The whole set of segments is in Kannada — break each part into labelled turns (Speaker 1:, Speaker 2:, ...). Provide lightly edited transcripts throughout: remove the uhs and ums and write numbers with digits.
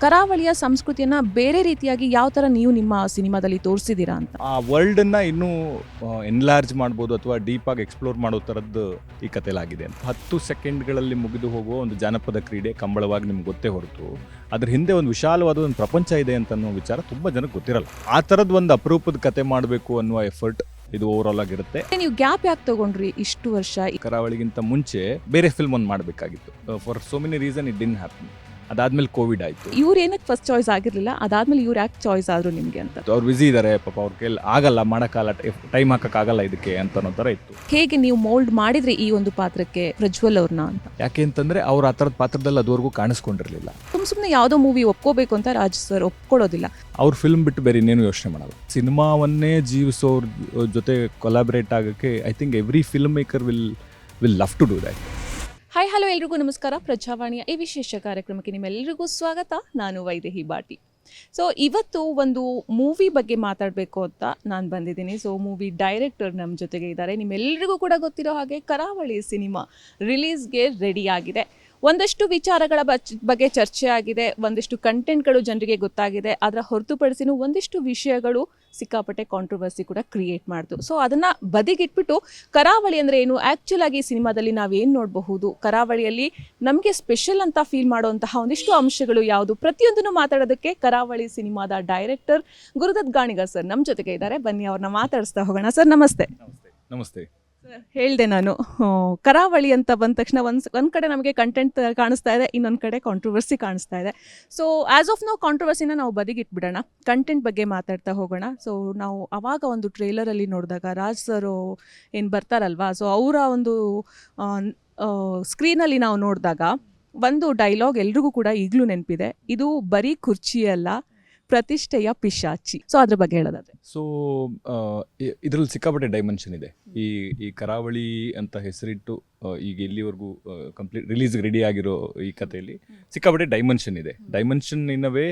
Speaker 1: ಕರಾವಳಿಯ ಸಂಸ್ಕೃತಿಯನ್ನ ಬೇರೆ ರೀತಿಯಾಗಿ ಯಾವ ಥರ ನೀವು ನಿಮ್ಮ ಸಿನಿಮಾದಲ್ಲಿ ತೋರಿಸಿದ್ದೀರಾ ಅಂತ?
Speaker 2: ಆ ವರ್ಲ್ಡನ್ನು ಇನ್ನೂ ಎನ್ಲಾರ್ಜ್ ಮಾಡ್ಬೋದು ಅಥವಾ ಡೀಪಾಗಿ ಎಕ್ಸ್ಪ್ಲೋರ್ ಮಾಡೋ ಥರದ್ದು ಈ ಕಥೆಲಾಗಿದೆ. 10 ಸೆಕೆಂಡ್ಗಳಲ್ಲಿ ಮುಗಿದು ಹೋಗುವ ಒಂದು ಜಾನಪದ ಕ್ರೀಡೆ ಕಂಬಳವಾಗಿ ನಿಮ್ಗೆ ಗೊತ್ತೇ ಹೊರತು ಅದ್ರ ಹಿಂದೆ ಒಂದು ವಿಶಾಲವಾದ ಒಂದು ಪ್ರಪಂಚ ಇದೆ ಅಂತ ಅನ್ನೋ ವಿಚಾರ ತುಂಬ ಜನಕ್ಕೆ ಗೊತ್ತಿರಲ್ಲ. ಆ ಥರದ್ದು ಒಂದು ಅಪರೂಪದ ಕತೆ ಮಾಡಬೇಕು ಅನ್ನುವ ಎಫರ್ಟ್ ಇದು ಓವರಾಲ್ ಆಗಿರುತ್ತೆ.
Speaker 1: ನೀವು ಗ್ಯಾಪ್ ಯಾಕೆ ತಗೊಂಡ್ರಿ ಇಷ್ಟು ವರ್ಷ?
Speaker 2: ಕರಾವಳಿಗಿಂತ ಮುಂಚೆ ಬೇರೆ ಫಿಲ್ಮ್ ಒಂದು ಮಾಡಬೇಕಾಗಿತ್ತು. For so many reason it didn't happen. ಅದಾದ್ಮೇಲೆ ಕೋವಿಡ್ ಆಯಿತು.
Speaker 1: ಇವ್ರು ಏನಕ್ಕೆ ಫಸ್ಟ್ ಚಾಯ್ಸ್ ಆಗಿರಲಿಲ್ಲ, ಅದಾದ್ಮೇಲೆ ಇವ್ರು ಯಾಕೆ ಚಾಯ್ಸ್ ಆದ್ರು ನಿಮಗೆ ಅಂತ?
Speaker 2: ಅವ್ರು ಬ್ಯುಸಿ ಇದ್ದಾರೆ, ಪಾಪ ಅವ್ರ ಕೈಲಿ ಆಗಲ್ಲ ಮಾಡೋಕ್ಕಲ್ಲ, ಟೈಮ್ ಹಾಕೋಕ್ಕಾಗಲ್ಲ ಇದಕ್ಕೆ ಅಂತ ಅನ್ನೋ ಥರ ಇತ್ತು.
Speaker 1: ಹೇಗೆ ನೀವು ಮೋಲ್ಡ್ ಮಾಡಿದ್ರಿ ಈ ಒಂದು ಪಾತ್ರಕ್ಕೆ ಪ್ರಜ್ವಲ್ ಅವ್ರನ್ನ ಅಂತ?
Speaker 2: ಯಾಕೆ ಅಂತಂದರೆ ಅವ್ರು ಆ ಥರದ ಪಾತ್ರದಲ್ಲಿ ಅದುವರೆಗೂ ಕಾಣಿಸ್ಕೊಂಡಿರಲಿಲ್ಲ.
Speaker 1: ಸುಮ್ಮನೆ ಯಾವುದೋ ಮೂವಿ ಒಪ್ಕೋಬೇಕು ಅಂತ ರಾಜ್ ಸರ್ ಒಪ್ಕೊಳ್ಳೋದಿಲ್ಲ.
Speaker 2: ಅವ್ರ ಫಿಲ್ಮ್ ಬಿಟ್ಟು ಬೇರೆ ಇನ್ನೇನು ಯೋಚನೆ ಮಾಡಲ್ಲ. ಸಿನಿಮಾವನ್ನೇ ಜೀವಿಸೋರ ಜೊತೆ ಕೊಲಾಬ್ರೇಟ್ ಆಗೋಕ್ಕೆ I think every film maker will love to do that.
Speaker 1: Hi hello ಎಲ್ರಿಗೂ ನಮಸ್ಕಾರ. ಪ್ರಜಾವಾಣಿಯ ಈ ವಿಶೇಷ ಕಾರ್ಯಕ್ರಮಕ್ಕೆ ನಿಮ್ಮೆಲ್ಲರಿಗೂ ಸ್ವಾಗತ. ನಾನು ವೈದೇಹಿ ಬಾಟಿ. ಸೊ ಇವತ್ತು ಒಂದು ಮೂವಿ ಬಗ್ಗೆ ಮಾತಾಡಬೇಕು ಅಂತ ನಾನು ಬಂದಿದ್ದೀನಿ. ಸೊ ಮೂವಿ ಡೈರೆಕ್ಟರ್ ನಮ್ಮ ಜೊತೆಗೆ ಇದ್ದಾರೆ. ನಿಮ್ಮೆಲ್ಲರಿಗೂ ಕೂಡ ಗೊತ್ತಿರೋ ಹಾಗೆ ಕರಾವಳಿ ಸಿನಿಮಾ ರಿಲೀಸ್ಗೆ ರೆಡಿ ಆಗಿದೆ. ಒಂದಷ್ಟು ವಿಚಾರಗಳ ಬಗ್ಗೆ ಚರ್ಚೆ ಆಗಿದೆ, ಒಂದಿಷ್ಟು ಕಂಟೆಂಟ್ಗಳು ಜನರಿಗೆ ಗೊತ್ತಾಗಿದೆ. ಅದರ ಹೊರತುಪಡಿಸಿನೂ ಒಂದಿಷ್ಟು ವಿಷಯಗಳು ಸಿಕ್ಕಾಪಟ್ಟೆ ಕಾಂಟ್ರವರ್ಸಿ ಕೂಡ ಕ್ರಿಯೇಟ್ ಮಾಡ್ತು. ಸೊ ಅದನ್ನು ಬದಿಗಿಟ್ಬಿಟ್ಟು ಕರಾವಳಿ ಅಂದರೆ ಏನು, ಆ್ಯಕ್ಚುಲ್ ಆಗಿ ಈ ಸಿನಿಮಾದಲ್ಲಿ ನಾವೇನು ನೋಡಬಹುದು, ಕರಾವಳಿಯಲ್ಲಿ ನಮಗೆ ಸ್ಪೆಷಲ್ ಅಂತ ಫೀಲ್ ಮಾಡುವಂತಹ ಒಂದಿಷ್ಟು ಅಂಶಗಳು ಯಾವುದು, ಪ್ರತಿಯೊಂದನ್ನು ಮಾತಾಡೋದಕ್ಕೆ ಕರಾವಳಿ ಸಿನಿಮಾದ ಡೈರೆಕ್ಟರ್ ಗುರುದತ್ ಗಾಣಿಗ ಸರ್ ನಮ್ಮ ಜೊತೆಗೆ ಇದ್ದಾರೆ. ಬನ್ನಿ ಅವ್ರನ್ನ ಮಾತಾಡಿಸ್ತಾ ಹೋಗೋಣ. ಸರ್ ನಮಸ್ತೆ.
Speaker 2: ನಮಸ್ತೆ.
Speaker 1: ಹೇಳಿದೆ ನಾನು, ಕರಾವಳಿ ಅಂತ ಬಂದ ತಕ್ಷಣ ಒಂದು ಕಡೆ ನಮಗೆ ಕಂಟೆಂಟ್ ಕಾಣಿಸ್ತಾ ಇದೆ, ಇನ್ನೊಂದು ಕಡೆ ಕಾಂಟ್ರವರ್ಸಿ ಕಾಣಿಸ್ತಾ ಇದೆ. ಸೊ ಆ್ಯಸ್ ಆಫ್ ನಾವು ಕಾಂಟ್ರವರ್ಸಿನ ನಾವು ಬದಿಗಿಟ್ಬಿಡೋಣ, ಕಂಟೆಂಟ್ ಬಗ್ಗೆ ಮಾತಾಡ್ತಾ ಹೋಗೋಣ. ಸೊ ನಾವು ಆವಾಗ ಒಂದು ಟ್ರೇಲರಲ್ಲಿ ನೋಡಿದಾಗ ರಾಜ್ ಸರ್ ಏನು ಬರ್ತಾರಲ್ವಾ, ಸೊ ಅವರ ಒಂದು ಸ್ಕ್ರೀನಲ್ಲಿ ನಾವು ನೋಡಿದಾಗ ಒಂದು ಡೈಲಾಗ್ ಎಲ್ರಿಗೂ ಕೂಡ ಈಗಲೂ ನೆನಪಿದೆ, ಇದು ಬರೀ ಕುರ್ಚಿಯಲ್ಲ ಪ್ರತಿಷ್ಠೆಯ ಪಿಶಾಚಿ. ಸೊ ಅದ್ರ ಬಗ್ಗೆ ಹೇಳೋದಾದ್ರೆ,
Speaker 2: ಸೊ ಇದರಲ್ಲಿ ಸಿಕ್ಕಾಪಟ್ಟೆ ಡೈಮೆನ್ಷನ್ ಇದೆ. ಈ ಕರಾವಳಿ ಅಂತ ಹೆಸರಿಟ್ಟು ಈಗ ಇಲ್ಲಿವರೆಗೂ ಕಂಪ್ಲೀಟ್ ರಿಲೀಸ್ಗೆ ರೆಡಿ ಆಗಿರೋ ಈ ಕಥೆಯಲ್ಲಿ ಸಿಕ್ಕಾಪಟ್ಟೆ ಡೈಮೆನ್ಷನ್ ಇದೆ. ಡೈಮೆನ್ಷನ್ ಇನ್ನವೇ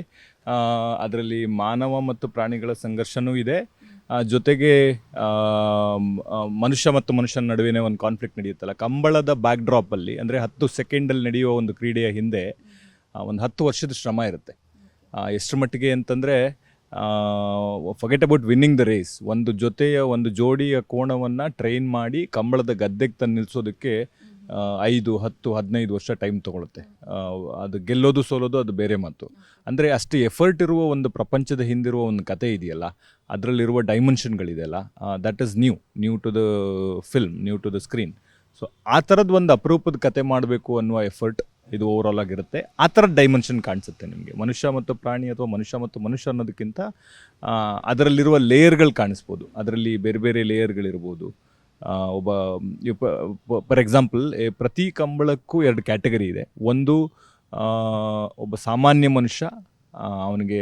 Speaker 2: ಅದರಲ್ಲಿ ಮಾನವ ಮತ್ತು ಪ್ರಾಣಿಗಳ ಸಂಘರ್ಷನೂ ಇದೆ, ಜೊತೆಗೆ ಮನುಷ್ಯ ಮತ್ತು ಮನುಷ್ಯನ ನಡುವಿನ ಒಂದು ಕಾನ್ಫ್ಲಿಕ್ಟ್ ನಡೆಯುತ್ತಲ್ಲ. ಕಂಬಳದ ಬ್ಯಾಕ್ ಡ್ರಾಪಲ್ಲಿ ಅಂದರೆ 10 ಸೆಕೆಂಡಲ್ಲಿ ನಡೆಯುವ ಒಂದು ಕ್ರೀಡೆಯ ಹಿಂದೆ ಒಂದು 10 ವರ್ಷದ ಶ್ರಮ ಇರುತ್ತೆ. ಎಷ್ಟರ ಮಟ್ಟಿಗೆ ಅಂತಂದರೆ forget about winning the race, ಒಂದು ಜೋಡಿಯ ಕೋಣವನ್ನು ಟ್ರೈನ್ ಮಾಡಿ ಕಂಬಳದ ಗದ್ದೆಗೆ ತಂದು ನಿಲ್ಲಿಸೋದಕ್ಕೆ 5, 10, 15 ವರ್ಷ ಟೈಮ್ ತೊಗೊಳುತ್ತೆ. ಅದು ಗೆಲ್ಲೋದು ಸೋಲೋದು ಅದು ಬೇರೆ ಮಾತು. ಅಂದರೆ ಅಷ್ಟು ಎಫರ್ಟ್ ಇರುವ ಒಂದು ಪ್ರಪಂಚದ ಹಿಂದಿರುವ ಒಂದು ಕತೆ ಇದೆಯಲ್ಲ, ಅದರಲ್ಲಿರುವ ಡೈಮೆನ್ಷನ್ಗಳಿದೆಯಲ್ಲ, that is new to the film, new to the screen. So ಆ ಥರದ್ದು ಒಂದು ಅಪರೂಪದ ಕತೆ ಮಾಡಬೇಕು ಅನ್ನುವ ಎಫರ್ಟ್ ಇದು ಓವರಾಲ್ ಆಗಿರುತ್ತೆ. ಆ ಥರದ ಡೈಮೆನ್ಷನ್ ಕಾಣಿಸುತ್ತೆ ನಿಮಗೆ. ಮನುಷ್ಯ ಮತ್ತು ಪ್ರಾಣಿ ಅಥವಾ ಮನುಷ್ಯ ಮತ್ತು ಮನುಷ್ಯ ಅನ್ನೋದಕ್ಕಿಂತ ಅದರಲ್ಲಿರುವ ಲೇಯರ್ಗಳು ಕಾಣಿಸ್ಬೋದು. ಅದರಲ್ಲಿ ಬೇರೆ ಬೇರೆ ಲೇಯರ್ಗಳಿರ್ಬೋದು. ಫಾರ್ ಎಕ್ಸಾಂಪಲ್, ಪ್ರತಿ ಕಂಬಳಕ್ಕೂ 2 ಕ್ಯಾಟಗರಿ ಇದೆ. ಒಂದು ಒಬ್ಬ ಸಾಮಾನ್ಯ ಮನುಷ್ಯ, ಅವನಿಗೆ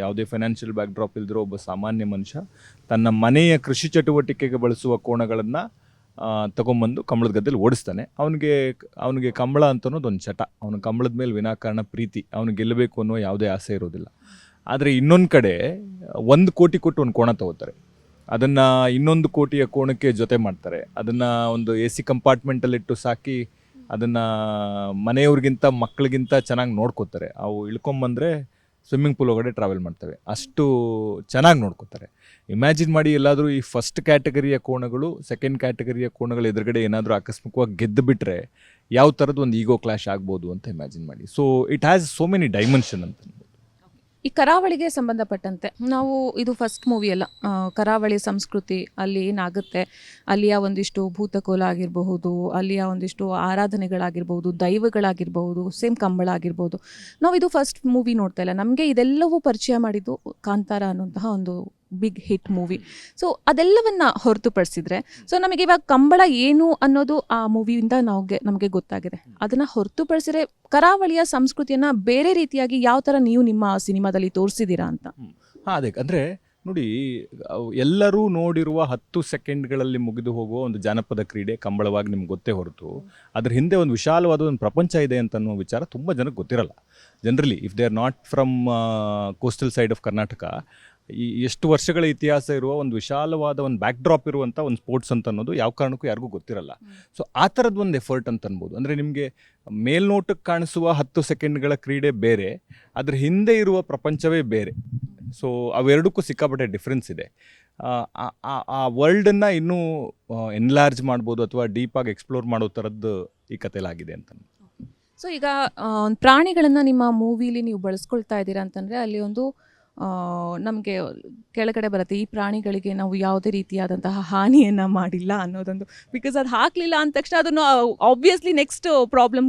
Speaker 2: ಯಾವುದೇ ಫೈನಾನ್ಷಿಯಲ್ ಬ್ಯಾಕ್ ಡ್ರಾಪ್ ಇಲ್ದಿರೋ ಒಬ್ಬ ಸಾಮಾನ್ಯ ಮನುಷ್ಯ ತನ್ನ ಮನೆಯ ಕೃಷಿ ಚಟುವಟಿಕೆಗೆ ಬಳಸುವ ಕೋಣಗಳನ್ನು ತಗೊಂಬಂದು ಕಂಬಳದ ಗದ್ದೆಯಲ್ಲಿ ಓಡಿಸ್ತಾನೆ. ಅವನಿಗೆ ಕಂಬಳ ಅಂತ ಅನ್ನೋದು ಒಂದು ಚಟ. ಅವನ ಕಂಬಳದ ಮೇಲೆ ವಿನಾಕಾರಣ ಪ್ರೀತಿ, ಅವನು ಗೆಲ್ಲಬೇಕು ಅನ್ನೋ ಯಾವುದೇ ಆಸೆ ಇರೋದಿಲ್ಲ. ಆದರೆ ಇನ್ನೊಂದು ಕಡೆ 1 ಕೋಟಿ ಕೊಟ್ಟು ಒಂದು ಕೋಣ ತಗೋತಾರೆ, ಅದನ್ನು 1 ಕೋಟಿಯ ಕೋಣಕ್ಕೆ ಜೊತೆ ಮಾಡ್ತಾರೆ, ಅದನ್ನು ಒಂದು AC ಕಂಪಾರ್ಟ್ಮೆಂಟಲ್ಲಿಟ್ಟು ಸಾಕಿ ಅದನ್ನು ಮನೆಯವ್ರಿಗಿಂತ ಮಕ್ಕಳಿಗಿಂತ ಚೆನ್ನಾಗಿ ನೋಡ್ಕೋತಾರೆ. ಅವು ಇಳ್ಕೊಂಬಂದರೆ ಸ್ವಿಮ್ಮಿಂಗ್ ಪೂಲ್ ಒಳಗಡೆ ಟ್ರಾವೆಲ್ ಮಾಡ್ತವೆ, ಅಷ್ಟು ಚೆನ್ನಾಗಿ ನೋಡ್ಕೋತಾರೆ. ಇಮ್ಯಾಜಿನ್ ಮಾಡಿ, ಎಲ್ಲಾದರೂ ಈ ಫಸ್ಟ್ ಕ್ಯಾಟಗರಿಯ ಕೋಣಗಳು ಸೆಕೆಂಡ್ ಕ್ಯಾಟಗರಿಯ ಕೋಣಗಳು ಎದುರುಗಡೆ ಏನಾದರೂ ಆಕಸ್ಮಿಕವಾಗಿ ಗೆದ್ದು ಬಿಟ್ಟರೆ ಯಾವ ಥರದ್ದು ಒಂದು ಈಗೋ ಕ್ಲಾಶ್ ಆಗ್ಬೋದು ಅಂತ ಇಮ್ಯಾಜಿನ್ ಮಾಡಿ. So it has so many dimension ಅಂತ.
Speaker 1: ಈ ಕರಾವಳಿಗೆ ಸಂಬಂಧಪಟ್ಟಂತೆ ನಾವು ಇದು ಫಸ್ಟ್ ಮೂವಿ ಅಲ್ಲ, ಕರಾವಳಿ ಸಂಸ್ಕೃತಿ ಅಲ್ಲಿ ಏನಾಗುತ್ತೆ, ಅಲ್ಲಿಯ ಒಂದಿಷ್ಟು ಭೂತಕೋಲ ಆಗಿರಬಹುದು, ಅಲ್ಲಿಯ ಒಂದಿಷ್ಟು ಆರಾಧನೆಗಳಾಗಿರ್ಬೋದು, ದೈವಗಳಾಗಿರ್ಬೋದು, ಸೇಮ್ ಕಂಬಳ ಆಗಿರ್ಬೋದು. ನಾವು ಇದು ಫಸ್ಟ್ ಮೂವಿ ನೋಡ್ತಾ ಇಲ್ಲ. ನಮಗೆ ಇದೆಲ್ಲವೂ ಪರಿಚಯ ಮಾಡಿದ್ದು ಕಾಂತಾರ ಅನ್ನುವಂತಹ ಒಂದು ಬಿಗ್ ಹಿಟ್ ಮೂವಿ. ಸೊ ಅದೆಲ್ಲವನ್ನ ಹೊರತುಪಡಿಸಿದ್ರೆ, ಸೊ ನಮಗೆ ಇವಾಗ ಕಂಬಳ ಏನು ಅನ್ನೋದು ಆ ಮೂವಿಯಿಂದ ನಮಗೆ ಗೊತ್ತಾಗಿದೆ. ಅದನ್ನು ಹೊರತುಪಡಿಸಿದ್ರೆ ಕರಾವಳಿಯ ಸಂಸ್ಕೃತಿಯನ್ನು ಬೇರೆ ರೀತಿಯಾಗಿ ಯಾವ ಥರ ನೀವು ನಿಮ್ಮ ಸಿನಿಮಾದಲ್ಲಿ ತೋರಿಸಿದ್ದೀರಾ ಅಂತ?
Speaker 2: ಅದೇ ಅಂದರೆ ನೋಡಿ, ಎಲ್ಲರೂ ನೋಡಿರುವ 10 ಸೆಕೆಂಡ್ಗಳಲ್ಲಿ ಮುಗಿದು ಹೋಗುವ ಒಂದು ಜಾನಪದ ಕ್ರೀಡೆ ಕಂಬಳವಾಗಿ ನಿಮ್ಗೆ ಗೊತ್ತೇ ಹೊರತು ಅದ್ರ ಹಿಂದೆ ಒಂದು ವಿಶಾಲವಾದ ಒಂದು ಪ್ರಪಂಚ ಇದೆ ಅಂತ ಅನ್ನೋ ವಿಚಾರ ತುಂಬ ಜನಕ್ಕೆ ಗೊತ್ತಿರಲ್ಲ. Generally if they are not from coastal side of Karnataka, ಎಷ್ಟು ವರ್ಷಗಳ ಇತಿಹಾಸ ಇರುವ ಒಂದು ವಿಶಾಲವಾದ ಒಂದು ಬ್ಯಾಕ್ ಡ್ರಾಪ್ ಇರುವಂಥ ಒಂದು ಸ್ಪೋರ್ಟ್ಸ್ ಅಂತ ಅನ್ನೋದು ಯಾವ ಕಾರಣಕ್ಕೂ ಯಾರಿಗೂ ಗೊತ್ತಿರಲ್ಲ. ಸೊ ಆ ಥರದ್ದು ಒಂದು ಎಫರ್ಟ್ ಅಂತ ಅನ್ಬೋದು. ಅಂದರೆ ನಿಮಗೆ ಮೇಲ್ನೋಟಕ್ಕೆ ಕಾಣಿಸುವ 10 ಸೆಕೆಂಡ್ಗಳ ಕ್ರೀಡೆ ಬೇರೆ, ಅದ್ರ ಹಿಂದೆ ಇರುವ ಪ್ರಪಂಚವೇ ಬೇರೆ. ಸೊ ಅವೆರಡಕ್ಕೂ ಸಿಕ್ಕಾಪಟ್ಟೆ ಡಿಫ್ರೆನ್ಸ್ ಇದೆ. ಆ ವರ್ಲ್ಡನ್ನು ಇನ್ನೂ ಎನ್ಲಾರ್ಜ್ ಮಾಡ್ಬೋದು ಅಥವಾ ಡೀಪಾಗಿ ಎಕ್ಸ್ಪ್ಲೋರ್ ಮಾಡೋ ಥರದ್ದು ಈ ಕಥೆಲಾಗಿದೆ ಅಂತ.
Speaker 1: ಸೊ ಈಗ ಪ್ರಾಣಿಗಳನ್ನು ನಿಮ್ಮ ಮೂವಿಲಿ ನೀವು ಬಳಸ್ಕೊಳ್ತಾ ಇದ್ದೀರಾ ಅಂತಂದರೆ ಅಲ್ಲಿ ಒಂದು ನಮಗೆ ಕೆಳಗಡೆ ಬರುತ್ತೆ, ಈ ಪ್ರಾಣಿಗಳಿಗೆ ನಾವು ಯಾವುದೇ ರೀತಿಯಾದಂತಹ ಹಾನಿಯನ್ನು ಮಾಡಿಲ್ಲ ಅನ್ನೋದೊಂದು. ಬಿಕಾಸ್ ಅದು ಹಾಕಲಿಲ್ಲ ಅಂದ ತಕ್ಷಣ ಅದನ್ನು ಆಬ್ವಿಯಸ್ಲಿ ನೆಕ್ಸ್ಟ್ ಪ್ರಾಬ್ಲಮ್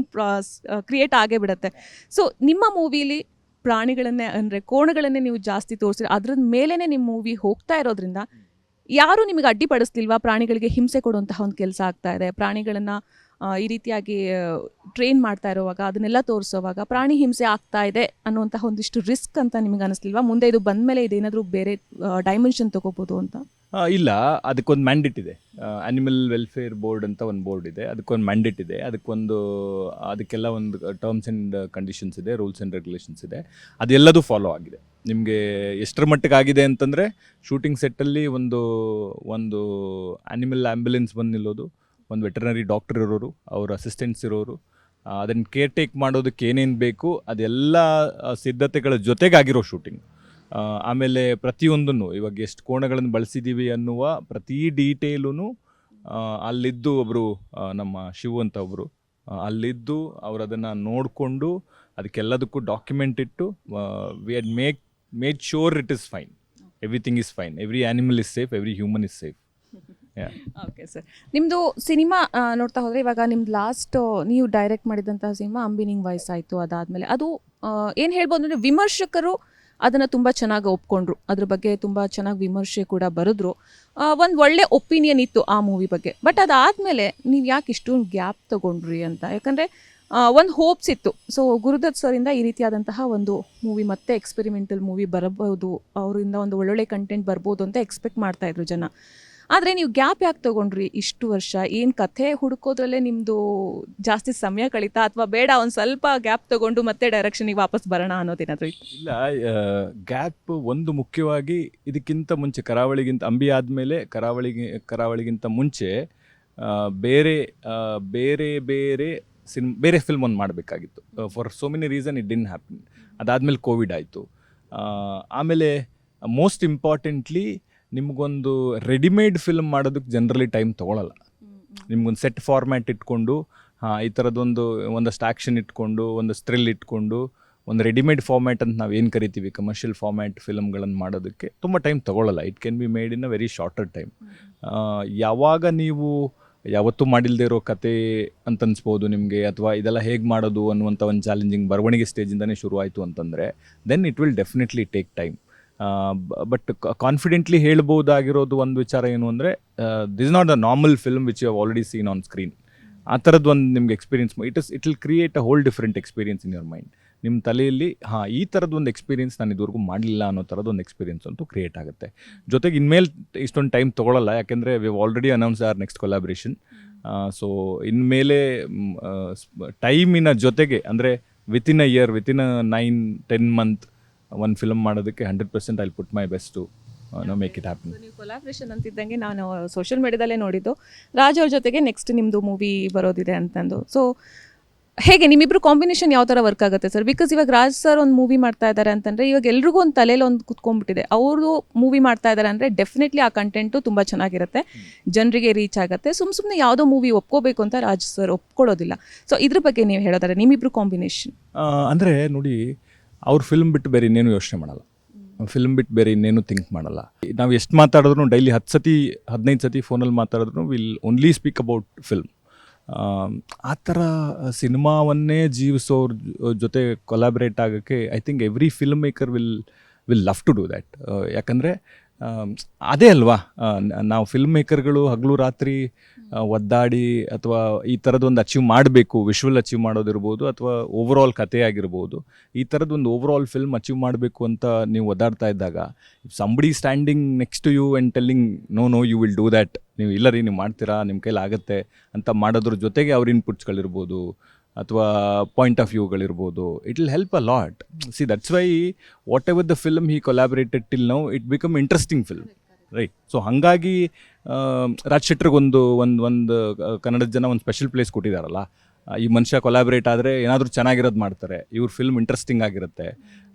Speaker 1: ಕ್ರಿಯೇಟ್ ಆಗೇ ಬಿಡುತ್ತೆ. ಸೊ ನಿಮ್ಮ ಮೂವಿಲಿ ಪ್ರಾಣಿಗಳನ್ನೇ ಅಂದರೆ ಕೋಣಗಳನ್ನೇ ನೀವು ಜಾಸ್ತಿ ತೋರಿಸಿದ್ರೆ ಅದ್ರ ಮೇಲೇ ನಿಮ್ಮ ಮೂವಿ ಹೋಗ್ತಾ ಇರೋದ್ರಿಂದ ಯಾರೂ ನಿಮಗೆ ಅಡ್ಡಿಪಡಿಸ್ಲಿಲ್ವಾ? ಪ್ರಾಣಿಗಳಿಗೆ ಹಿಂಸೆ ಕೊಡುವಂತಹ ಒಂದು ಕೆಲಸ ಆಗ್ತಾ ಇದೆ, ಪ್ರಾಣಿಗಳನ್ನು ಈ ರೀತಿಯಾಗಿ ಟ್ರೈನ್ ಮಾಡ್ತಾ ಇರೋವಾಗ ಅದನ್ನೆಲ್ಲ ತೋರಿಸೋವಾಗ ಪ್ರಾಣಿ ಹಿಂಸೆ ಆಗ್ತಾ ಇದೆ ಅನ್ನುವಂತಹ ಒಂದಿಷ್ಟು ರಿಸ್ಕ್ ಅಂತ ನಿಮಗೆ ಅನಿಸ್ಲಿಲ್ವಾ? ಮುಂದೆ ಇದು ಬಂದ ಮೇಲೆ ಇದೇನಾದರೂ ಬೇರೆ ಡೈಮೆನ್ಷನ್ ತೊಗೋಬೋದು ಅಂತ?
Speaker 2: ಇಲ್ಲ, ಅದಕ್ಕೊಂದು ಮ್ಯಾಂಡೇಟ್ ಇದೆ. ಆ್ಯನಿಮಲ್ ವೆಲ್ಫೇರ್ ಬೋರ್ಡ್ ಅಂತ ಒಂದು ಬೋರ್ಡ್ ಇದೆ, ಅದಕ್ಕೊಂದು ಮ್ಯಾಂಡೇಟ್ ಇದೆ, ಅದಕ್ಕೆಲ್ಲ ಒಂದು ಟರ್ಮ್ಸ್ ಆ್ಯಂಡ್ ಕಂಡೀಷನ್ಸ್ ಇದೆ, ರೂಲ್ಸ್ ಆ್ಯಂಡ್ ರೆಗ್ಯುಲೇಷನ್ಸ್ ಇದೆ. ಅದೆಲ್ಲದೂ ಫಾಲೋ ಆಗಿದೆ. ನಿಮಗೆ ಎಷ್ಟರ ಮಟ್ಟಿಗೆ ಆಗಿದೆ ಅಂತಂದರೆ ಶೂಟಿಂಗ್ ಸೆಟ್ಟಲ್ಲಿ ಒಂದು ಆ್ಯನಿಮಲ್ ಆ್ಯಂಬುಲೆನ್ಸ್ ಬಂದು ನಿಲ್ಲೋದು, ಒಂದು ವೆಟರ್ನರಿ ಡಾಕ್ಟರ್ ಇರೋರು, ಅವ್ರ ಅಸಿಸ್ಟೆಂಟ್ಸ್ ಇರೋರು, ಅದನ್ನು ಕೇರ್ ಟೇಕ್ ಮಾಡೋದಕ್ಕೆ ಏನೇನು ಬೇಕು ಅದೆಲ್ಲ ಸಿದ್ಧತೆಗಳ ಜೊತೆಗಾಗಿರೋ ಶೂಟಿಂಗ್. ಆಮೇಲೆ ಪ್ರತಿಯೊಂದನ್ನು ಇವಾಗ ಎಷ್ಟು ಕೋಣಗಳನ್ನು ಬಳಸಿದ್ದೀವಿ ಅನ್ನುವ ಪ್ರತಿ ಡೀಟೇಲೂ ಅಲ್ಲಿದ್ದು ಒಬ್ಬರು ನಮ್ಮ ಶಿವು ಅಂತ ಒಬ್ಬರು ಅಲ್ಲಿದ್ದು ಅವರು ಅದನ್ನು ನೋಡಿಕೊಂಡು ಅದಕ್ಕೆಲ್ಲದಕ್ಕೂ ಡಾಕ್ಯುಮೆಂಟ್ ಇಟ್ಟು we had made sure it is fine, everything is fine, every animal is safe, every human is safe.
Speaker 1: Okay sir, ನಿಮ್ಮದು ಸಿನಿಮಾ ನೋಡ್ತಾ ಹೋದರೆ ಇವಾಗ ನಿಮ್ದು ಲಾಸ್ಟ್ ನೀವು ಡೈರೆಕ್ಟ್ ಮಾಡಿದಂತಹ ಸಿನಿಮಾ ಅಂಬಿನಿಂಗ್ ವಾಯ್ಸ್ ಆಯಿತು. ಅದಾದಮೇಲೆ ಅದು ಏನು ಹೇಳ್ಬೋದು ಅಂದರೆ ವಿಮರ್ಶಕರು ಅದನ್ನು ತುಂಬ ಚೆನ್ನಾಗಿ ಒಪ್ಕೊಂಡ್ರು, ಅದ್ರ ಬಗ್ಗೆ ತುಂಬ ಚೆನ್ನಾಗಿ ವಿಮರ್ಶೆ ಕೂಡ ಬರೆದ್ರು, ಒಂದು ಒಳ್ಳೆ ಒಪಿನಿಯನ್ ಇತ್ತು ಆ ಮೂವಿ ಬಗ್ಗೆ. ಬಟ್ ಅದಾದಮೇಲೆ ನೀವು ಯಾಕೆ ಇಷ್ಟೊಂದು ಗ್ಯಾಪ್ ತೊಗೊಂಡ್ರಿ ಅಂತ? ಯಾಕಂದರೆ ಒಂದು ಹೋಪ್ಸ್ ಇತ್ತು. ಸೊ ಗುರುದತ್ ಸರಿಂದ ಈ ರೀತಿಯಾದಂತಹ ಒಂದು ಮೂವಿ ಮತ್ತೆ ಎಕ್ಸ್ಪೆರಿಮೆಂಟಲ್ ಮೂವಿ ಬರಬಹುದು, ಅವರಿಂದ ಒಂದು ಒಳ್ಳೊಳ್ಳೆ ಕಂಟೆಂಟ್ ಬರ್ಬೋದು ಅಂತ ಎಕ್ಸ್ಪೆಕ್ಟ್ ಮಾಡ್ತಾಯಿದ್ರು ಜನ. ಆದರೆ ನೀವು ಗ್ಯಾಪ್ ಯಾಕೆ ತೊಗೊಂಡ್ರಿ ಇಷ್ಟು ವರ್ಷ? ಏನು ಕಥೆ ಹುಡುಕೋದ್ರಲ್ಲೇ ನಿಮ್ಮದು ಜಾಸ್ತಿ ಸಮಯ ಕಳೀತಾ, ಅಥವಾ ಬೇಡ ಒಂದು ಸ್ವಲ್ಪ ಗ್ಯಾಪ್ ತೊಗೊಂಡು ಮತ್ತೆ ಡೈರೆಕ್ಷನಿಗೆ ವಾಪಸ್ ಬರೋಣ ಅನ್ನೋದೇನಾದರೂ ಇತ್ತು?
Speaker 2: ಇಲ್ಲ, ಗ್ಯಾಪ್ ಒಂದು ಮುಖ್ಯವಾಗಿ ಇದಕ್ಕಿಂತ ಮುಂಚೆ ಅಂಬಿ ಆದಮೇಲೆ ಕರಾವಳಿಗಿಂತ ಮುಂಚೆ ಬೇರೆ ಫಿಲ್ಮ್ ಒಂದು ಮಾಡಬೇಕಾಗಿತ್ತು. For so many reason it didn't happen. ಅದಾದಮೇಲೆ ಕೋವಿಡ್ ಆಯಿತು. ಆಮೇಲೆ ಮೋಸ್ಟ್ ಇಂಪಾರ್ಟೆಂಟ್ಲಿ ನಿಮಗೊಂದು ರೆಡಿಮೇಡ್ ಫಿಲ್ಮ್ ಮಾಡೋದಕ್ಕೆ ಜನರಲಿ ಟೈಮ್ ತೊಗೊಳಲ್ಲ. ನಿಮ್ಗೊಂದು ಸೆಟ್ ಫಾರ್ಮ್ಯಾಟ್ ಇಟ್ಕೊಂಡು ಈ ಒಂದಷ್ಟು ಆ್ಯಕ್ಷನ್ ಇಟ್ಕೊಂಡು, ಒಂದಷ್ಟು ಥ್ರಿಲ್ ಇಟ್ಕೊಂಡು, ಒಂದು ರೆಡಿಮೇಡ್ ಫಾರ್ಮ್ಯಾಟ್ ಅಂತ ನಾವು ಏನು ಕರಿತೀವಿ ಕಮರ್ಷಿಯಲ್ ಫಾರ್ಮ್ಯಾಟ್ ಫಿಲ್ಮ್ಗಳನ್ನು ಮಾಡೋದಕ್ಕೆ ತುಂಬ ಟೈಮ್ ತೊಗೊಳ್ಳಲ್ಲ. It can be made in a very shorter time. ಯಾವಾಗ ನೀವು ಯಾವತ್ತೂ ಮಾಡಿಲ್ಲದೆ ಇರೋ ಕತೆ ಅಂತ ಅನ್ಸ್ಬೋದು ನಿಮಗೆ, ಅಥವಾ ಇದೆಲ್ಲ ಹೇಗೆ ಮಾಡೋದು ಅನ್ನುವಂಥ ಒಂದು ಚಾಲೆಂಜಿಂಗ್ ಬರವಣಿಗೆ ಸ್ಟೇಜಿಂದನೇ ಶುರುವಾಯಿತು ಅಂತಂದರೆ then it will definitely take time. But confidently ಹೇಳ್ಬೋದಾಗಿರೋದು ಒಂದು ವಿಚಾರ ಏನು ಅಂದರೆ, this not the normal film which you have already seen on screen. ಆ ಥರದ್ದು ಒಂದು ನಿಮ್ಗೆ experience it will create a whole different experience in your mind. ನಿಮ್ಮ ತಲೆಯಲ್ಲಿ ಈ ಥರದ್ದು ಒಂದು ಎಕ್ಸ್ಪೀರಿಯನ್ಸ್ ನಾನು ಇದುವರೆಗೂ ಮಾಡಲಿಲ್ಲ ಅನ್ನೋ ಥರದ್ದು ಒಂದು ಎಕ್ಸ್ಪೀರಿಯನ್ಸ್ ಅಂತೂ ಕ್ರಿಯೇಟ್ ಆಗುತ್ತೆ. ಜೊತೆಗೆ ಇನ್ಮೇಲೆ ಇಷ್ಟೊಂದು ಟೈಮ್ ತೊಗೊಳ್ಳಲ್ಲ, ಯಾಕೆಂದರೆ we have already announce our next collaboration. So ಇನ್ಮೇಲೆ ಟೈಮಿನ ಜೊತೆಗೆ ಅಂದರೆ within a year, within a 9-10 month ಒಂದು ಫಿಲ್ಮ್ ಮಾಡೋದಕ್ಕೆ 100% I put my best to make it happen.
Speaker 1: ನೀವು ಕೊಲಾಬ್ರೇಷನ್ ಅಂತಿದ್ದಂಗೆ ನಾನು ಸೋಷಿಯಲ್ ಮೀಡಿಯಾದಲ್ಲೇ ನೋಡಿದ್ದು ರಾಜ್ ಅವ್ರ ಜೊತೆಗೆ ನೆಕ್ಸ್ಟ್ ನಿಮ್ಮದು ಮೂವಿ ಬರೋದಿದೆ ಅಂತಂದು. ಸೊ ಹೇಗೆ ನಿಮ್ಮಿಬ್ರು ಕಾಂಬಿನೇಷನ್ ಯಾವ ಥರ ವರ್ಕ್ ಆಗುತ್ತೆ ಸರ್? ಬಿಕಾಸ್ ಇವಾಗ ರಾಜ್ ಸರ್ ಒಂದು ಮೂವಿ ಮಾಡ್ತಾ ಇದ್ದಾರೆ ಅಂತಂದರೆ ಇವಾಗ ಎಲ್ರಿಗೂ ಒಂದು ತಲೆಯಲ್ಲಿ ಒಂದು ಕುತ್ಕೊಂಡ್ಬಿಟ್ಟಿದೆ, ಅವರು ಮೂವಿ ಮಾಡ್ತಾ ಇದ್ದಾರೆ ಅಂದರೆ ಡೆಫಿನೆಟ್ಲಿ ಆ ಕಂಟೆಂಟು ತುಂಬ ಚೆನ್ನಾಗಿರುತ್ತೆ, ಜನರಿಗೆ ರೀಚ್ ಆಗುತ್ತೆ. ಸುಮ್ಮನೆ ಯಾವುದೋ ಮೂವಿ ಒಪ್ಕೋಬೇಕು ಅಂತ ರಾಜ್ ಸರ್ ಒಪ್ಕೊಳ್ಳೋದಿಲ್ಲ. ಸೊ ಇದ್ರ ಬಗ್ಗೆ ನೀವು ಹೇಳೋದಾರೆ ನಿಮ್ಮಿಬ್ರು ಕಾಂಬಿನೇಷನ್
Speaker 2: ಅಂದರೆ ನೋಡಿ, ಅವ್ರ ಫಿಲ್ಮ್ ಬಿಟ್ಟು ಬೇರೆ ಇನ್ನೇನು ಯೋಚನೆ ಮಾಡಲ್ಲ, ಫಿಲ್ಮ್ ಬಿಟ್ಟು ಬೇರೆ ಇನ್ನೇನು ಥಿಂಕ್ ಮಾಡಲ್ಲ. ನಾವು ಎಷ್ಟು ಮಾತಾಡಿದ್ರು ಡೈಲಿ 10-15 ಸತಿ ಫೋನಲ್ಲಿ ಮಾತಾಡಿದ್ರು will only speak about film. ಆ ಥರ ಸಿನಿಮಾವನ್ನೇ ಜೀವಿಸೋರ ಜೊತೆ ಕೊಲಾಬ್ರೇಟ್ ಆಗೋಕ್ಕೆ I think every film maker will love to do that. ಯಾಕಂದರೆ ಅದೇ ಅಲ್ವಾ, ನಾವು ಫಿಲ್ಮ್ ಮೇಕರ್ಗಳು ಹಗಲು ರಾತ್ರಿ ಒದ್ದಾಡಿ ಅಥವಾ ಈ ಥರದ್ದೊಂದು ಅಚೀವ್ ಮಾಡಬೇಕು, ವಿಶ್ವಲ್ ಅಚೀವ್ ಮಾಡೋದಿರ್ಬೋದು ಅಥವಾ ಓವರ್ ಆಲ್ ಕಥೆ ಆಗಿರ್ಬೋದು, ಈ ಥರದ್ದೊಂದು ಓವರ್ ಆಲ್ ಫಿಲ್ಮ್ ಅಚೀವ್ ಮಾಡಬೇಕು ಅಂತ ನೀವು ಒದ್ದಾಡ್ತಾ ಇದ್ದಾಗ somebody standing next to you and telling no you will do that, ನೀವು ಇಲ್ಲ ರೀ ನೀವು ಮಾಡ್ತೀರಾ, ನಿಮ್ಮ ಕೈಲಿ ಆಗುತ್ತೆ ಅಂತ ಮಾಡೋದ್ರ ಜೊತೆಗೆ ಅವ್ರ ಇನ್ಪುಟ್ಸ್ಗಳಿರ್ಬೋದು, ಅಥವಾ ಪಾಯಿಂಟ್ ಆಫ್ ವ್ಯೂಗಳಿರ್ಬೋದು. It will help a lot. See that's why whatever the film he collaborated till now it become interesting film, right? So ಹಾಗಾಗಿ ರಾಜ್ ಶೆಟ್ರಿಗೆ ಒಂದು ಕನ್ನಡದ ಜನ ಒಂದು ಸ್ಪೆಷಲ್ ಪ್ಲೇಸ್ ಕೊಟ್ಟಿದ್ದಾರಲ್ಲ. ಈ ಮನುಷ್ಯ ಕೊಲಾಬ್ರೇಟ್ ಆದರೆ ಏನಾದರೂ ಚೆನ್ನಾಗಿರೋದು ಮಾಡ್ತಾರೆ, ಇವ್ರ ಫಿಲ್ಮ್ ಇಂಟ್ರೆಸ್ಟಿಂಗ್ ಆಗಿರುತ್ತೆ.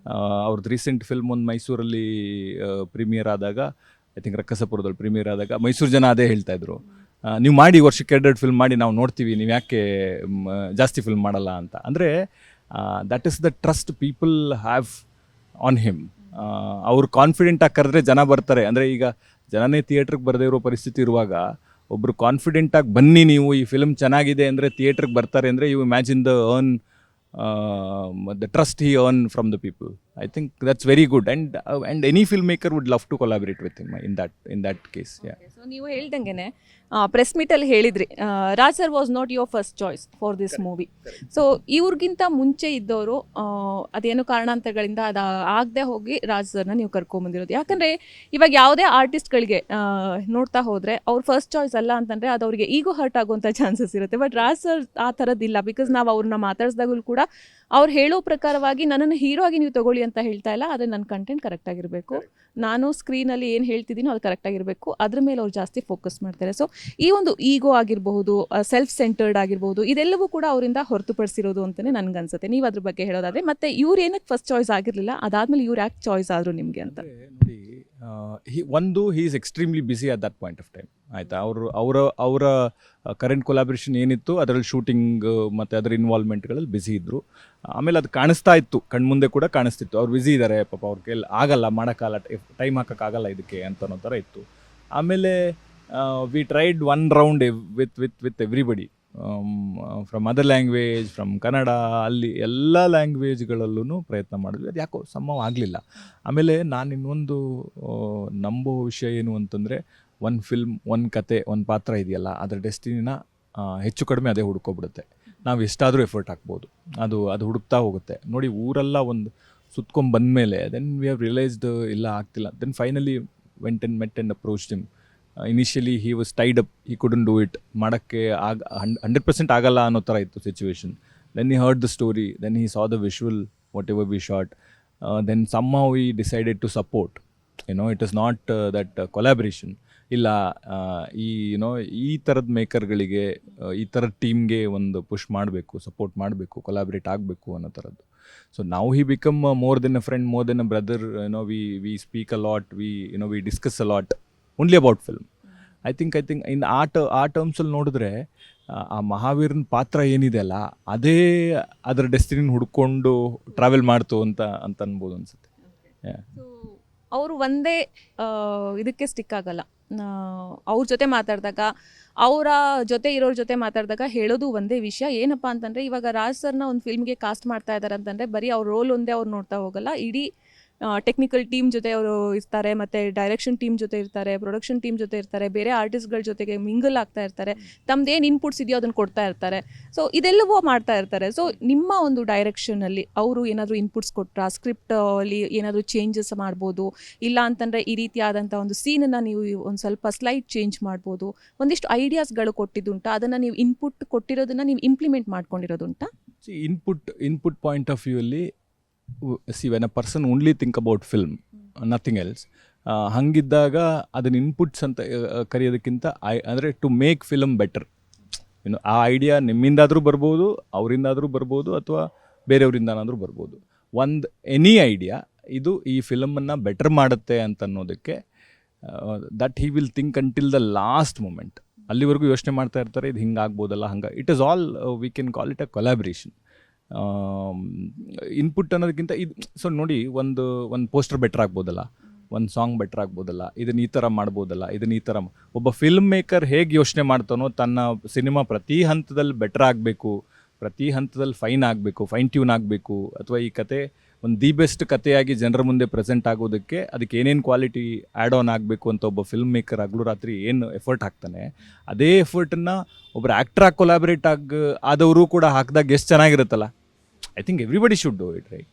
Speaker 2: ಅವ್ರದ್ದು ರೀಸೆಂಟ್ ಫಿಲ್ಮ್ ಒಂದು ಮೈಸೂರಲ್ಲಿ ಪ್ರೀಮಿಯರ್ ಆದಾಗ, ಐ ಥಿಂಕ್ ರಕ್ಕಸಪುರದಲ್ಲಿ ಪ್ರೀಮಿಯರ್ ಆದಾಗ ಮೈಸೂರು ಜನ ಅದೇ ಹೇಳ್ತಾಯಿದ್ರು, ನೀವು ಮಾಡಿ ವರ್ಷಕ್ಕೆ 2 ಫಿಲ್ಮ್ ಮಾಡಿ ನಾವು ನೋಡ್ತೀವಿ, ನೀವು ಯಾಕೆ ಜಾಸ್ತಿ ಫಿಲ್ಮ್ ಮಾಡಲ್ಲ ಅಂತ. ಅಂದರೆ that is the trust people have on him. ಅವ್ರು ಕಾನ್ಫಿಡೆಂಟಾಗಿ ಕರೆದ್ರೆ ಜನ ಬರ್ತಾರೆ. ಅಂದರೆ ಈಗ ಜನನೇ ಥಿಯೇಟ್ರಿಗೆ ಬರದೇ ಇರೋ ಪರಿಸ್ಥಿತಿ ಇರುವಾಗ ಒಬ್ಬರು ಕಾನ್ಫಿಡೆಂಟಾಗಿ ಬನ್ನಿ ನೀವು ಈ ಫಿಲ್ಮ್ ಚೆನ್ನಾಗಿದೆ ಅಂದರೆ ಥಿಯೇಟ್ರಿಗೆ ಬರ್ತಾರೆ ಅಂದರೆ you imagine the trust he earned from the people. I think that's very good, and any filmmaker would love to collaborate with him in that case. Yeah.
Speaker 1: So ನೀವು ಹೇಳ್ದಂಗೆ ಪ್ರೆಸ್ ಮೀಟಲ್ಲಿ ಹೇಳಿದ್ರಿ Raj sir was not your first choice for this movie. So ಇವ್ರಿಗಿಂತ ಮುಂಚೆ ಇದ್ದವರು ಅದೇನೋ ಕಾರಣಾಂತರಗಳಿಂದ ಅದು ಆಗದೆ ಹೋಗಿ ರಾಜ್ ಸರ್ನ ನೀವು ಕರ್ಕೊಂಬಂದಿರೋದು. ಯಾಕಂದರೆ ಇವಾಗ ಯಾವುದೇ ಆರ್ಟಿಸ್ಟ್ಗಳಿಗೆ ನೋಡ್ತಾ ಹೋದರೆ ಅವ್ರ ಫಸ್ಟ್ ಚಾಯ್ಸ್ ಅಲ್ಲ ಅಂತಂದರೆ ಅದು ಅವರಿಗೆ ಈಗೋ ಹರ್ಟ್ ಆಗುವಂಥ ಚಾನ್ಸಸ್ ಇರುತ್ತೆ. ಬಟ್ ರಾಜ್ ಸರ್ ಆ ಥರದ್ದಿಲ್ಲ. ಬಿಕಾಸ್ ನಾವು ಅವ್ರನ್ನ ಮಾತಾಡಿಸಿದಾಗಲೂ ಕೂಡ ಅವ್ರು ಹೇಳೋ ಪ್ರಕಾರವಾಗಿ ನನ್ನನ್ನು ಹೀರೋ ಆಗಿ ನೀವು ತಗೊಳ್ಳಿ ಅಂತ ಹೇಳ್ತಾ ಇಲ್ಲ, ಆದರೆ ನನ್ನ ಕಂಟೆಂಟ್ ಕರೆಕ್ಟಾಗಿರಬೇಕು, ನಾನು ಸ್ಕ್ರೀನಲ್ಲಿ ಏನು ಹೇಳ್ತಿದ್ದೀನೋ ಅದು ಕರೆಕ್ಟಾಗಿರಬೇಕು, ಅದ್ರ ಮೇಲೆ ಅವ್ರು ಜಾಸ್ತಿ ಫೋಕಸ್ ಮಾಡ್ತಾರೆ. ಸೊ ಈ ಒಂದು ಈಗೋ ಆಗಿರಬಹುದು, ಸೆಲ್ಫ್ ಸೆಂಟರ್ಡ್ ಆಗಿರ್ಬೋದು, ಇದೆಲ್ಲವೂ ಕೂಡ ಅವರಿಂದ ಹೊರತುಪಡಿಸಿರೋದು ಅಂತಲೇ ನನಗನ್ಸುತ್ತೆ. ನೀವು ಅದ್ರ ಬಗ್ಗೆ ಹೇಳೋದಾದರೆ ಮತ್ತೆ ಇವ್ರು ಏನಕ್ಕೆ ಫಸ್ಟ್ ಚಾಯ್ಸ್ ಆಗಿರಲಿಲ್ಲ, ಅದಾದಮೇಲೆ ಇವ್ರು ಯಾಕೆ ಚಾಯ್ಸ್ ಆದರು ನಿಮಗೆ ಅಂತ?
Speaker 2: ನೋಡಿ, he is extremely busy at that point of time, ಆಯಿತಾ? ಅವರ ಕರೆಂಟ್ ಕೊಲಾಬ್ರೇಷನ್ ಏನಿತ್ತು ಅದರಲ್ಲಿ ಶೂಟಿಂಗ್ ಮತ್ತು ಅದರ ಇನ್ವಾಲ್ವ್ಮೆಂಟ್ಗಳಲ್ಲಿ ಬ್ಯುಸಿ ಇದ್ದರು. ಆಮೇಲೆ ಅದು ಕಾಣಿಸ್ತಾ ಇತ್ತು, ಕಣ್ಮುಂದೆ ಕೂಡ ಕಾಣಿಸ್ತಿತ್ತು, ಅವ್ರು ಬ್ಯುಸಿ ಇದ್ದಾರೆ, ಪಾಪ ಅವ್ರ ಕೈಯಲ್ಲಿ ಆಗಲ್ಲ, ಮಾಡೋಕ್ಕಾಗಲ್ಲ, ಟೈಮ್ ಹಾಕೋಕ್ಕಾಗಲ್ಲ ಇದಕ್ಕೆ ಅಂತ ಅನ್ನೋ ಥರ ಇತ್ತು. ಆಮೇಲೆ we tried one round with everybody from other language, from Kannada, ಅಲ್ಲಿ ಎಲ್ಲ ಲ್ಯಾಂಗ್ವೇಜ್ಗಳಲ್ಲೂ ಪ್ರಯತ್ನ ಮಾಡಿದ್ವಿ. ಅದು ಯಾಕೋ ಸಂಭವ ಆಗಲಿಲ್ಲ. ಆಮೇಲೆ ನಾನು ಇನ್ನೊಂದು ನಂಬೋ ವಿಷಯ ಏನು ಅಂತಂದರೆ, ಒಂದು ಫಿಲ್ಮ್, ಒಂದು ಕತೆ, ಒಂದು ಪಾತ್ರ ಇದೆಯಲ್ಲ, ಅದರ ಡೆಸ್ಟಿನಿನ ಹೆಚ್ಚು ಕಡಿಮೆ ಅದೇ ಹುಡ್ಕೊಬಿಡುತ್ತೆ. ನಾವು ಎಷ್ಟಾದರೂ ಎಫರ್ಟ್ ಹಾಕ್ಬೋದು, ಅದು ಹುಡುಕ್ತಾ ಹೋಗುತ್ತೆ. ನೋಡಿ, ಊರೆಲ್ಲ ಒಂದು ಸುತ್ಕೊಂಡ್ಬಂದಮೇಲೆ ದೆನ್ ವಿ ಹ್ಯಾವ್ ರಿಯಲೈಸ್ಡ್ ಇಲ್ಲ ಆಗ್ತಿಲ್ಲ. Then finally went and met and approached him. Initially he was tied up, he couldn't do it, ಮಾಡೋಕ್ಕೆ 100% ಆಗಲ್ಲ ಅನ್ನೋ ಥರ ಇತ್ತು situation. Then he heard the story, then he saw the visual whatever we shot, then somehow we decided to support. It is not that collaboration. ಇಲ್ಲ, ಈ ಥರದ ಮೇಕರ್ಗಳಿಗೆ, ಈ ಥರದ ಟೀಮ್ಗೆ ಒಂದು ಪುಷ್ ಮಾಡಬೇಕು, ಸಪೋರ್ಟ್ ಮಾಡಬೇಕು, ಕೊಲಾಬ್ರೇಟ್ ಆಗಬೇಕು ಅನ್ನೋ ಥರದ್ದು. ಸೊ ನಾವು he become more than a friend, more than a brother. We speak a lot, we discuss a lot only about film. I think ಇನ್ ಆ ಟರ್ಮ್ಸಲ್ಲಿ ನೋಡಿದ್ರೆ ಆ ಮಹಾವೀರನ ಪಾತ್ರ ಏನಿದೆ ಅಲ್ಲ, ಅದೇ ಅದರ ಡೆಸ್ಟಿನಿನ ಹುಡ್ಕೊಂಡು ಟ್ರಾವೆಲ್ ಮಾಡ್ತು ಅಂತ ಅನ್ಬೋದು ಅನ್ಸುತ್ತೆ.
Speaker 1: ಅವರು ಒಂದೇ ಇದಕ್ಕೆ ಸ್ಟಿಕ್ ಆಗಲ್ಲ. ಅವ್ರ ಜೊತೆ ಮಾತಾಡಿದಾಗ, ಅವರ ಜೊತೆ ಇರೋರ ಜೊತೆ ಮಾತಾಡಿದಾಗ ಹೇಳೋದು ಒಂದೇ ವಿಷಯ. ಏನಪ್ಪ ಅಂತಂದರೆ, ಇವಾಗ ರಾಜ್ ಸರ್ನ ಒಂದು ಫಿಲ್ಮ್ಗೆ ಕಾಸ್ಟ್ ಮಾಡ್ತಾ ಇದ್ದಾರೆ ಅಂತಂದರೆ ಬರೀ ಅವ್ರ ರೋಲ್ ಒಂದೇ ಅವ್ರು ನೋಡ್ತಾ ಹೋಗಲ್ಲ. ಇಡೀ ಟೆಕ್ನಿಕಲ್ ಟೀಮ್ ಜೊತೆ ಅವರು ಇರ್ತಾರೆ, ಮತ್ತು ಡೈರೆಕ್ಷನ್ ಟೀಮ್ ಜೊತೆ ಇರ್ತಾರೆ, ಪ್ರೊಡಕ್ಷನ್ ಟೀಮ್ ಜೊತೆ ಇರ್ತಾರೆ, ಬೇರೆ ಆರ್ಟಿಸ್ಟ್ಗಳ ಜೊತೆಗೆ ಮಿಂಗಲ್ ಆಗ್ತಾ ಇರ್ತಾರೆ, ತಮ್ಮದೇನು ಇನ್ಪುಟ್ಸ್ ಇದೆಯೋ ಅದನ್ನು ಕೊಡ್ತಾ ಇರ್ತಾರೆ. ಸೊ ಇದೆಲ್ಲವೂ ಮಾಡ್ತಾ ಇರ್ತಾರೆ. ಸೊ ನಿಮ್ಮ ಒಂದು ಡೈರೆಕ್ಷನಲ್ಲಿ ಅವರು ಏನಾದರೂ ಇನ್ಪುಟ್ಸ್ ಕೊಟ್ಟರೆ, ಸ್ಕ್ರಿಪ್ಟಲ್ಲಿ ಏನಾದರೂ ಚೇಂಜಸ್ ಮಾಡ್ಬೋದು, ಇಲ್ಲ ಅಂತಂದರೆ ಈ ರೀತಿಯಾದಂಥ ಒಂದು ಸೀನನ್ನು ನೀವು ಒಂದು ಸ್ವಲ್ಪ ಸ್ಲೈಡ್ ಚೇಂಜ್ ಮಾಡ್ಬೋದು, ಒಂದಿಷ್ಟು ಐಡಿಯಾಸ್ಗಳು ಕೊಟ್ಟಿದ್ದುಂಟಾ? ಅದನ್ನು ನೀವು ಇನ್ಪುಟ್ ಕೊಟ್ಟಿರೋದನ್ನು ನೀವು ಇಂಪ್ಲಿಮೆಂಟ್ ಮಾಡ್ಕೊಂಡಿರೋದುಂಟಾ?
Speaker 2: ಇನ್ಪುಟ್ ಪಾಯಿಂಟ್ ಆಫ್ ವ್ಯೂ ಅಲ್ಲಿ, see, when a person only think about film, nothing else, ಹಂಗಿದ್ದಾಗ ಅದನ್ನ ಇನ್ಪುಟ್ಸ್ ಅಂತ ಕರೆಯೋದಕ್ಕಿಂತ ಅಂದರೆ ಟು ಮೇಕ್ ಫಿಲಮ್ ಬೆಟರ್. ಆ ಐಡಿಯಾ ನಿಮ್ಮಿಂದಾದರೂ ಬರ್ಬೋದು, ಅವರಿಂದಾದರೂ ಬರ್ಬೋದು, ಅಥವಾ ಬೇರೆಯವರಿಂದಾನಾದರೂ ಬರ್ಬೋದು. ಎನಿ ಐಡಿಯಾ ಇದು ಈ ಫಿಲಮನ್ನು ಬೆಟರ್ ಮಾಡುತ್ತೆ ಅಂತ ಅನ್ನೋದಕ್ಕೆ that he will think until the last moment. ಅಲ್ಲಿವರೆಗೂ ಯೋಚನೆ ಮಾಡ್ತಾ ಇರ್ತಾರೆ, ಇದು ಹಿಂಗಾಗ್ಬೋದಲ್ಲ, it is all we can call it a collaboration. Input ಅನ್ನೋದಕ್ಕಿಂತ ಇದು. ಸೊ ನೋಡಿ, ಒಂದು ಪೋಸ್ಟರ್ ಬೆಟರ್ ಆಗ್ಬೋದಲ್ಲ, ಒಂದು ಸಾಂಗ್ ಬೆಟರ್ ಆಗ್ಬೋದಲ್ಲ, ಇದನ್ನು ಈ ಥರ ಮಾಡ್ಬೋದಲ್ಲ, ಇದನ್ನು ಈ ಥರ. ಒಬ್ಬ ಫಿಲ್ಮ್ ಮೇಕರ್ ಹೇಗೆ ಯೋಚನೆ ಮಾಡ್ತಾನೋ, ತನ್ನ ಸಿನಿಮಾ ಪ್ರತಿ ಹಂತದಲ್ಲಿ ಬೆಟರ್ ಆಗಬೇಕು, ಪ್ರತಿ ಹಂತದಲ್ಲಿ ಫೈನ್ ಟ್ಯೂನ್ ಆಗಬೇಕು, ಅಥವಾ ಈ ಕತೆ ಒಂದು ದಿ ಬೆಸ್ಟ್ ಕತೆಯಾಗಿ ಜನರ ಮುಂದೆ ಪ್ರೆಸೆಂಟ್ ಆಗೋದಕ್ಕೆ ಅದಕ್ಕೆ ಏನೇನು ಕ್ವಾಲಿಟಿ ಆ್ಯಡ್ ಆನ್ ಆಗಬೇಕು ಅಂತ ಒಬ್ಬ ಫಿಲ್ಮ್ ಮೇಕರ್ ಹಗಲು ರಾತ್ರಿ ಏನು ಎಫರ್ಟ್ ಹಾಕ್ತಾನೆ, ಅದೇ ಎಫರ್ಟನ್ನು ಒಬ್ಬರು ಆ್ಯಕ್ಟ್ರಾಗಿ ಕೊಲಾಬ್ರೇಟ್ ಆದವರು ಕೂಡ ಹಾಕಿದಾಗ ಎಷ್ಟು ಚೆನ್ನಾಗಿರುತ್ತಲ್ಲ. I think everybody should do it, right?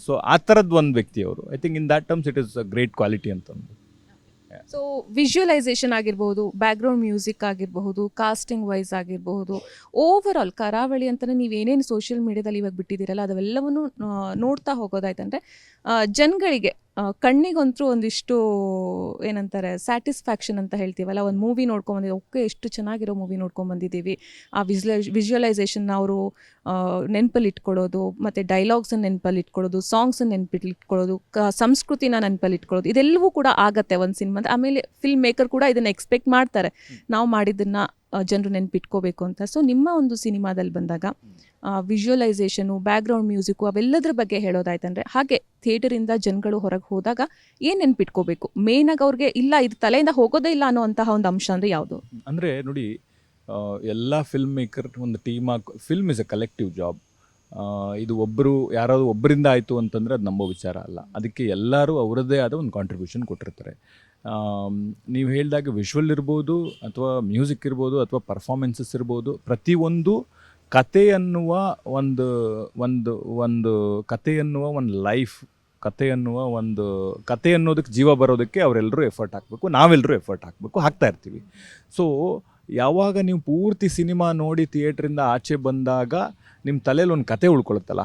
Speaker 2: So ಆ ಥರದ್ದು ಒಂದು ವ್ಯಕ್ತಿ ಅವರು. I think in that terms it is a great quality ಅಂತ.
Speaker 1: ಸೊ ವಿಜುವಲೈಸೇಷನ್ ಆಗಿರ್ಬೋದು, ಬ್ಯಾಕ್ಗ್ರೌಂಡ್ ಮ್ಯೂಸಿಕ್ ಆಗಿರಬಹುದು, ಕಾಸ್ಟಿಂಗ್ ವೈಸ್ ಆಗಿರಬಹುದು, ಓವರ್ ಆಲ್ ಕರಾವಳಿ ಅಂತಲೇ ನೀವು ಏನೇನು ಸೋಷಿಯಲ್ ಮೀಡಿಯಾದಲ್ಲಿ ಇವಾಗ ಬಿಟ್ಟಿದ್ದೀರಲ್ಲ ಅದೆಲ್ಲವನ್ನು ನೋಡ್ತಾ ಹೋಗೋದಾಯ್ತಂದರೆ ಜನಗಳಿಗೆ ಕಣ್ಣಿಗಂತೂ ಒಂದಿಷ್ಟು ಏನಂತಾರೆ ಸ್ಯಾಟಿಸ್ಫ್ಯಾಕ್ಷನ್ ಅಂತ ಹೇಳ್ತೀವಲ್ಲ, ಒಂದು ಮೂವಿ ನೋಡ್ಕೊಂಬಂದಿದ್ದೀವಿ, ಓಕೆ ಎಷ್ಟು ಚೆನ್ನಾಗಿರೋ ಮೂವಿ ನೋಡ್ಕೊಂಬಂದಿದ್ದೀವಿ, ಆ ವಿಜುವಲೈಸೇಷನ್ನ ಅವರು ನೆನಪಲ್ಲಿ ಇಟ್ಕೊಳ್ಳೋದು, ಮತ್ತು ಡೈಲಾಗ್ಸನ್ನು ನೆನಪಲ್ಲಿ ಇಟ್ಕೊಳ್ಳೋದು, ಸಾಂಗ್ಸನ್ನು ನೆನಪಲ್ಲಿ ಇಟ್ಕೊಳ್ಳೋದು, ಸಂಸ್ಕೃತಿನ ನೆನಪಲ್ಲಿ ಇಟ್ಕೊಳ್ಳೋದು, ಇದೆಲ್ಲವೂ ಕೂಡ ಆಗತ್ತೆ ಒಂದು ಸಿನಿಮಾ. ಆಮೇಲೆ ಫಿಲ್ಮ್ ಮೇಕರ್ ಕೂಡ ಇದನ್ನು ಎಕ್ಸ್ಪೆಕ್ಟ್ ಮಾಡ್ತಾರೆ, ನಾವು ಮಾಡಿದ್ದನ್ನು ಜನರು ನೆನಪಿಟ್ಕೋಬೇಕು ಅಂತ. ಸೊ ನಿಮ್ಮ ಒಂದು ಸಿನಿಮಾದಲ್ಲಿ ಬಂದಾಗ ವಿಜುವಲೈಸೇಷನು, ಬ್ಯಾಕ್ಗ್ರೌಂಡ್ ಮ್ಯೂಸಿಕ್ಕು ಅವೆಲ್ಲದ್ರ ಬಗ್ಗೆ ಹೇಳೋದಾಯ್ತಂದರೆ, ಹಾಗೆ ಥಿಯೇಟರಿಂದ ಜನಗಳು ಹೊರಗೆ ಹೋದಾಗ ಏನು ನೆನಪಿಟ್ಕೋಬೇಕು ಮೇನಾಗಿ ಅವ್ರಿಗೆ, ಇಲ್ಲ ಇದು ತಲೆಯಿಂದ ಹೋಗೋದೇ ಇಲ್ಲ ಅನ್ನೋಂತಹ ಒಂದು ಅಂಶ ಅಂದರೆ ಯಾವುದು?
Speaker 2: ಅಂದರೆ ನೋಡಿ, ಎಲ್ಲ ಫಿಲ್ಮ್ ಮೇಕರ್ ಒಂದು team film is A collective job. ಇದು ಯಾರಾದರೂ ಒಬ್ಬರಿಂದ ಆಯಿತು ಅಂತಂದರೆ ಅದು ನಂಬೋ ವಿಚಾರ ಅಲ್ಲ. ಅದಕ್ಕೆ ಎಲ್ಲರೂ ಅವರದ್ದೇ ಆದ ಒಂದು ಕಾಂಟ್ರಿಬ್ಯೂಷನ್ ಕೊಟ್ಟಿರ್ತಾರೆ. ನೀವು ಹೇಳಿದಾಗ ವಿಶ್ವಲ್ ಇರ್ಬೋದು, ಅಥವಾ ಮ್ಯೂಸಿಕ್ ಇರ್ಬೋದು, ಅಥವಾ ಪರ್ಫಾರ್ಮೆನ್ಸಸ್ ಇರ್ಬೋದು, ಪ್ರತಿಯೊಂದು ಕತೆ ಅನ್ನುವ ಒಂದು ಕತೆ ಅನ್ನುವ ಒಂದು ಲೈಫ್, ಕತೆ ಅನ್ನೋದಕ್ಕೆ ಜೀವ ಬರೋದಕ್ಕೆ ಅವರೆಲ್ಲರೂ ಎಫರ್ಟ್ ಹಾಕಬೇಕು, ನಾವೆಲ್ಲರೂ ಎಫರ್ಟ್ ಹಾಕಬೇಕು, ಹಾಕ್ತಾ ಇರ್ತೀವಿ. ಸೊ ಯಾವಾಗ ನೀವು ಪೂರ್ತಿ ಸಿನಿಮಾ ನೋಡಿ ಥಿಯೇಟ್ರಿಂದ ಆಚೆ ಬಂದಾಗ ನಿಮ್ಮ ತಲೆಯಲ್ಲಿ ಒಂದು ಕತೆ ಉಳ್ಕೊಳುತ್ತಲ್ಲ,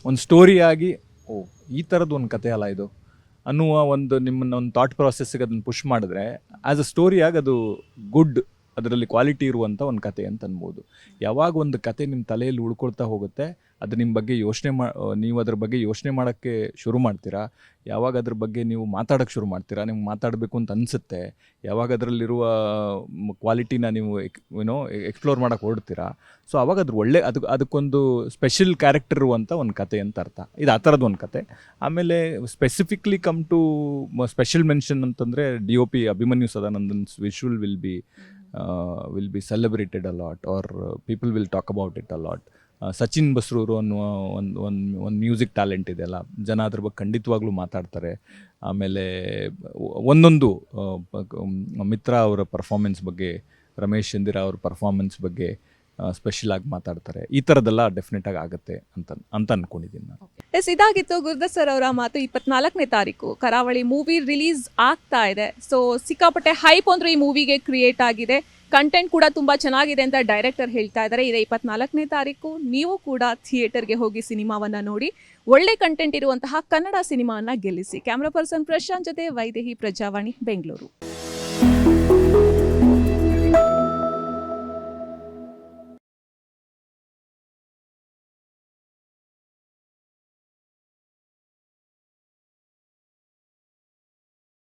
Speaker 2: ಒಂದು ಸ್ಟೋರಿಯಾಗಿ, ಓ ಈ ಥರದ್ದು ಒಂದು ಕತೆ ಅಲ್ಲ ಇದು ಅನ್ನುವ ನಿಮ್ಮನ್ನು ಒಂದು ಥಾಟ್ ಪ್ರಾಸೆಸ್ಗೆ ಅದನ್ನು ಪುಷ್ ಮಾಡಿದ್ರೆ ಆ್ಯಸ್ ಅ ಸ್ಟೋರಿಯಾಗಿ ಅದು ಗುಡ್, ಅದರಲ್ಲಿ ಕ್ವಾಲಿಟಿ ಇರುವಂಥ ಒಂದು ಕತೆ ಅಂತ ಅನ್ಬೋದು. ಯಾವಾಗ ಒಂದು ಕತೆ ನಿಮ್ಮ ತಲೆಯಲ್ಲಿ ಉಳ್ಕೊಳ್ತಾ ಹೋಗುತ್ತೆ, ಅದು ನಿಮ್ಮ ಬಗ್ಗೆ ನೀವು ಅದ್ರ ಬಗ್ಗೆ ಯೋಚನೆ ಮಾಡೋಕ್ಕೆ ಶುರು ಮಾಡ್ತೀರಾ, ಯಾವಾಗ ಅದ್ರ ಬಗ್ಗೆ ನೀವು ಮಾತಾಡೋಕ್ಕೆ ಶುರು ಮಾಡ್ತೀರಾ, ನಿಮ್ಗೆ ಮಾತಾಡಬೇಕು ಅಂತ ಅನಿಸುತ್ತೆ, ಯಾವಾಗ ಅದರಲ್ಲಿರುವ ಕ್ವಾಲಿಟಿನ ನೀವು ಎಕ್ಸ್ಪ್ಲೋರ್ ಮಾಡೋಕ್ಕೆ ಹೊರಡ್ತೀರಾ, ಸೊ ಆವಾಗ ಅದಕ್ಕೊಂದು ಸ್ಪೆಷಲ್ ಕ್ಯಾರೆಕ್ಟರ್ ಇರುವಂಥ ಒಂದು ಕತೆ ಅಂತ ಅರ್ಥ. ಇದು ಆ ಥರದ್ದು ಒಂದು ಕತೆ. ಆಮೇಲೆ specifically come to special mention ಅಂತಂದರೆ DOP Abhimanyu Sadanandan visual will be celebrated a lot, or people will talk about it a lot. Sachin Basrur ಅನ್ನುವ ಒಂದು ಮ್ಯೂಸಿಕ್ ಟ್ಯಾಲೆಂಟ್ ಇದೆಯಲ್ಲ, ಜನ ಅದ್ರ ಬಗ್ಗೆ ಖಂಡಿತವಾಗ್ಲೂ ಮಾತಾಡ್ತಾರೆ. ಆಮೇಲೆ ಒಂದೊಂದು ಮಿತ್ರ ಅವರ ಪರ್ಫಾರ್ಮೆನ್ಸ್ ಬಗ್ಗೆ, ರಮೇಶ್ ಚಂದಿರ ಅವ್ರ ಪರ್ಫಾರ್ಮೆನ್ಸ್ ಬಗ್ಗೆ ಸ್ಪೆಷಲ್ ಆಗಿ ಮಾತಾಡ್ತಾರೆ. ಈ ಥರದ್ದೆಲ್ಲ ಡೆಫಿನೆಟ್ ಆಗಿ ಆಗುತ್ತೆ ಅಂತ ಅನ್ಕೊಂಡಿದ್ದೀನಿ ನಾನು.
Speaker 1: ಎಸ್, ಇದಾಗಿತ್ತು ಗುರುದತ್ ಸರ್ ಅವರ ಮಾತು. 24ನೇ ತಾರೀಕು ಕರಾವಳಿ ಮೂವಿ ರಿಲೀಸ್ ಆಗ್ತಾ ಇದೆ. ಸೊ ಸಿಕ್ಕಾಪಟ್ಟೆ ಹೈಪ್ ಅಂದ್ರೆ ಈ ಮೂವಿಗೆ ಕ್ರಿಯೇಟ್ ಆಗಿದೆ. ಕಂಟೆಂಟ್ ಕೂಡ ತುಂಬ ಚೆನ್ನಾಗಿದೆ ಅಂತ ಡೈರೆಕ್ಟರ್ ಹೇಳ್ತಾ ಇದ್ದಾರೆ. ಇದೇ 24ನೇ ತಾರೀಕು ನೀವು ಕೂಡ ಥಿಯೇಟರ್ಗೆ ಹೋಗಿ ಸಿನಿಮಾವನ್ನು ನೋಡಿ ಒಳ್ಳೆ ಕಂಟೆಂಟ್ ಇರುವಂತಹ ಕನ್ನಡ ಸಿನಿಮಾವನ್ನು ಗೆಲ್ಲಿಸಿ. ಕ್ಯಾಮ್ರಾ ಪರ್ಸನ್ ಪ್ರಶಾಂತ್ ಜೊತೆ ವೈದೇಹಿ, ಪ್ರಜಾವಾಣಿ, ಬೆಂಗಳೂರು.